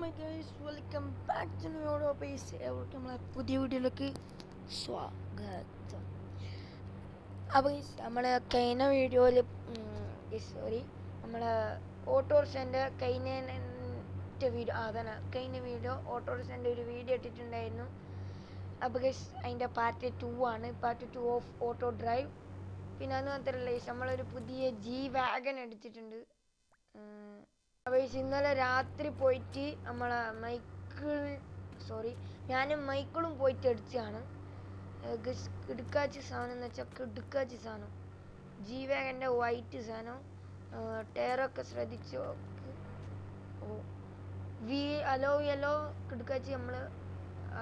My guys, welcome back to new pace. എവർക്കും നമ്മളെ പുതിയ വീഡിയോയിലേക്ക് സ്വാഗതം. അപ്പോൾ നമ്മളെ കഴിഞ്ഞ വീഡിയോയിൽ നമ്മളെ ഓട്ടോറിക്ഷൻ്റെ കഴിഞ്ഞ വീഡിയോ ഓട്ടോറിക്ഷൻ്റെ ഒരു വീഡിയോ ഇട്ടിട്ടുണ്ടായിരുന്നു. അപ്പോൾ ഗൈസ് അതിൻ്റെ പാർട്ട് 2 ആണ്, പാർട്ട് 2 ഓഫ് ഓട്ടോ ഡ്രൈവ്. പിന്നെ അത് മാത്രമല്ല നമ്മളൊരു പുതിയ ജി വാഗൺ എടുത്തിട്ടുണ്ട്. അപ്പോൾ ഇന്നലെ രാത്രി പോയിട്ട് നമ്മളെ ഞാനും മൈക്കിളും പോയിട്ട് അടിച്ചാണ്. കിടുക്കാച്ചി സാധനം എന്ന് വെച്ചാൽ കിടുക്കാച്ചി സാധനം, ജി വാഗൻ്റെ വൈറ്റ് സാധനം. ടയറൊക്കെ ശ്രദ്ധിച്ച് നോക്ക്. യെല്ലോ കിടുക്കാച്ചി നമ്മൾ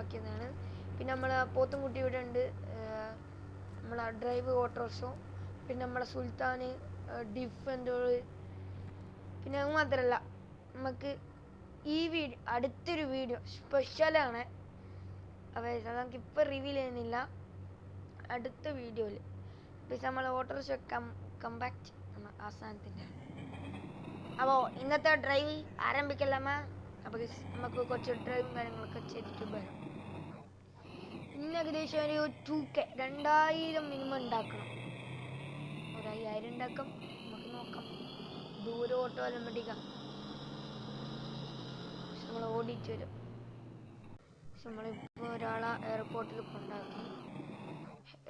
ആക്കിയതാണ്. പിന്നെ നമ്മളെ പോത്തുംകുട്ടി ഇവിടെ ഉണ്ട്, നമ്മളെ ഡ്രൈവ് ഓട്ടോറിക്ഷ. പിന്നെ നമ്മളെ സുൽത്താന് ഡിഫൻഡർ. പിന്നെ അത് മാത്രമല്ല, നമുക്ക് ഈ വീഡിയോ അടുത്തൊരു വീഡിയോ സ്പെഷ്യലാണ്. അപ്പോൾ നമുക്ക് ഇപ്പോൾ റിവീൽ ചെയ്യുന്നില്ല, അടുത്ത വീഡിയോയിൽ. പിന്നെ നമ്മൾ ഓട്ടോറിക്ഷ കമ്പാക്ട് ആ സാധനത്തിൻ്റെ. അപ്പോൾ ഇന്നത്തെ ഡ്രൈവ് ആരംഭിക്കലാമ. അപ്പോൾ നമുക്ക് കുറച്ച് ഡ്രൈവും കാര്യങ്ങളൊക്കെ ചെയ്തിട്ട് വരാം. ഇന്ന് ഏകദേശം ഒരു 2K 2000 മിനിമം ഉണ്ടാക്കണം. ഒരു 5000 ഉണ്ടാക്കാം, നമുക്ക് നോക്കാം. ദൂരെ ഓട്ടോ എല്ലാം മേടിക്കാം, നമ്മൾ ഓടിച്ചു വരും. നമ്മളിപ്പോൾ ഒരാളെ എയർപോർട്ടിൽ കൊണ്ടാക്കി.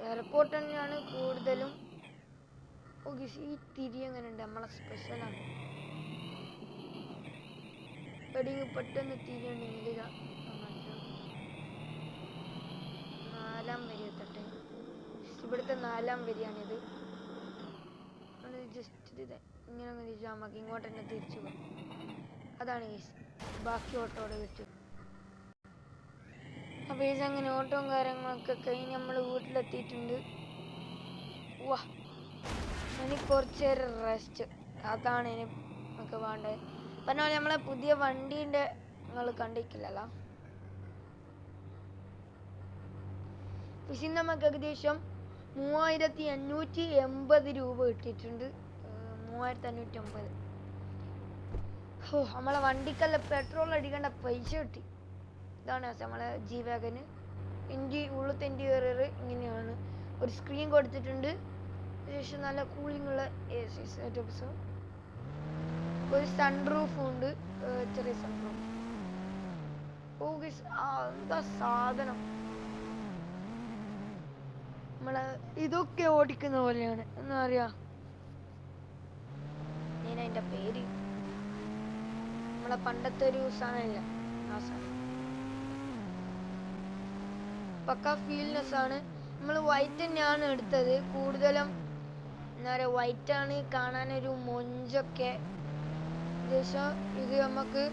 എയർപോർട്ട് തന്നെയാണ് കൂടുതലും. ഈ തിരി എങ്ങനെ ഉണ്ട്, നമ്മളെ സ്പെഷ്യലാണ്. എവിടെയെങ്കിലും പെട്ടെന്ന് തിരി ഉണ്ടെങ്കിൽ 4ാം വരി എത്തട്ടെ. ഇവിടുത്തെ 4ാം വരിയാണിത്. ജസ്റ്റ് ഇത് ഇങ്ങനെ തിരിച്ചാൽ നമുക്ക് ഇങ്ങോട്ട് തന്നെ തിരിച്ചു പോകും. അതാണ് ബാക്കി ഓട്ടോടെ കിട്ടും. അപ്പോൾ അങ്ങനെ ഓട്ടവും കാര്യങ്ങളൊക്കെ കഴിഞ്ഞ് നമ്മൾ വീട്ടിലെത്തിയിട്ടുണ്ട്. ഇനി കുറച്ച് നേരം റെസ്റ്റ്, അതാണ് ഇനി നമുക്ക് വേണ്ടത്. പറഞ്ഞാൽ നമ്മളെ പുതിയ വണ്ടീൻ്റെ നിങ്ങൾ കണ്ടിട്ടില്ലല്ലോ. പിന്നെ നമുക്ക് ഏകദേശം 3580 രൂപ കിട്ടിയിട്ടുണ്ട്. 3580. നമ്മളെ വണ്ടിക്കല്ല പെട്രോൾ അടിക്കേണ്ട പൈസ കിട്ടി. ഇതാണ് നമ്മളെ ജി വാഗന്. ഉള്ളത്തെ ഇൻറ്റീരിയർ ഇങ്ങനെയാണ്. ഒരു സ്ക്രീൻ കൊടുത്തിട്ടുണ്ട്, ശേഷം നല്ല കൂളിംഗ് ഉള്ള AC സെറ്റപ്സ്. ഒരു സൺറൂഫും ഉണ്ട്, ചെറിയ സൺറൂഫ്. എന്താ സാധനം, നമ്മളെ ഇതൊക്കെ ഓടിക്കുന്ന പോലെയാണ്. എന്താ പറയാ, അതിൻ്റെ പേര് നമ്മളെ പണ്ടത്തെ ഒരു സാധനമില്ല, ആ സാധനം. പക്ക ഫീൽനെസ് ആണ്. നമ്മൾ വൈറ്റ് തന്നെയാണ് എടുത്തത് കൂടുതലും. എന്താ പറയുക, വൈറ്റാണ് കാണാനൊരു മൊഞ്ചൊക്കെ. ഏകദേശം ഇത് നമുക്ക്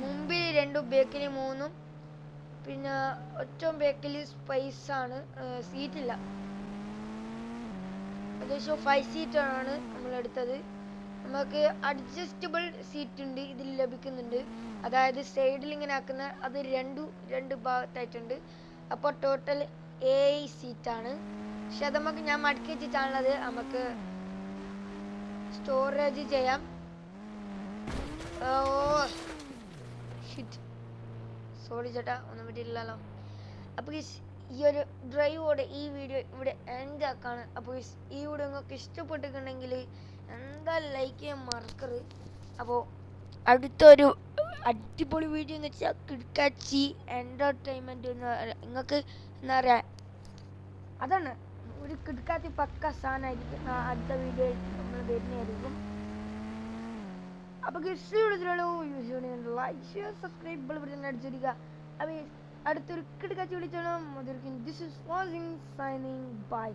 മുമ്പിൽ 2, ബേക്കിൽ 3, പിന്നെ ഒറ്റ ബേക്കിൽ സ്പേസാണ്, സീറ്റില്ല. ഏകദേശം 5 സീറ്റാണ് നമ്മളെടുത്തത്. നമുക്ക് അഡ്ജസ്റ്റബിൾ സീറ്റ് ഉണ്ട് ഇതിൽ ലഭിക്കുന്നുണ്ട്. അതായത് സൈഡിൽ ഇങ്ങനെ ആക്കുന്ന അത് രണ്ട് ഭാഗത്തായിട്ടുണ്ട്. അപ്പോൾ ടോട്ടൽ 7 സീറ്റാണ്. പക്ഷെ അത് ഞാൻ മടക്കി വെച്ചിട്ടാണുള്ളത്, നമുക്ക് സ്റ്റോറേജ് ചെയ്യാം. സോറി ചേട്ടാ, ഒന്നും പറ്റിയില്ലല്ലോ. അപ്പോൾ ഈ ഒരു ഡ്രൈവോടെ ഈ വീഡിയോ ഇവിടെ എൻഡ് ആക്കാണ്. അപ്പോൾ ഈ വീഡിയോ നിങ്ങൾക്ക് ഇഷ്ടപ്പെട്ടിട്ടുണ്ടെങ്കിൽ എന്തായാലും ലൈക്ക് ചെയ്യാൻ മറക്കരുത്. അപ്പോൾ അടുത്തൊരു അടിപൊളി വീഡിയോ എന്ന് വെച്ചാൽ കിടക്കാച്ചി എൻ്റർടൈൻമെൻറ്റ് നിങ്ങൾക്ക് എന്താ പറയുക, അതാണ് ഒരു കിടക്കാച്ചി പക്ക സാധനമായിരിക്കും. അടുത്ത വീഡിയോ നമ്മൾ വരുന്നതായിരിക്കും. അപ്പോൾ ലൈക്ക് ഷെയർ സബ്സ്ക്രൈബ് ബട്ടൺ അടിച്ചിരിക്കുക. അപ്പോൾ അടുത്തൊരു കിടക്കാച്ചി വിളിച്ചോളാം. This is Wasim signing by.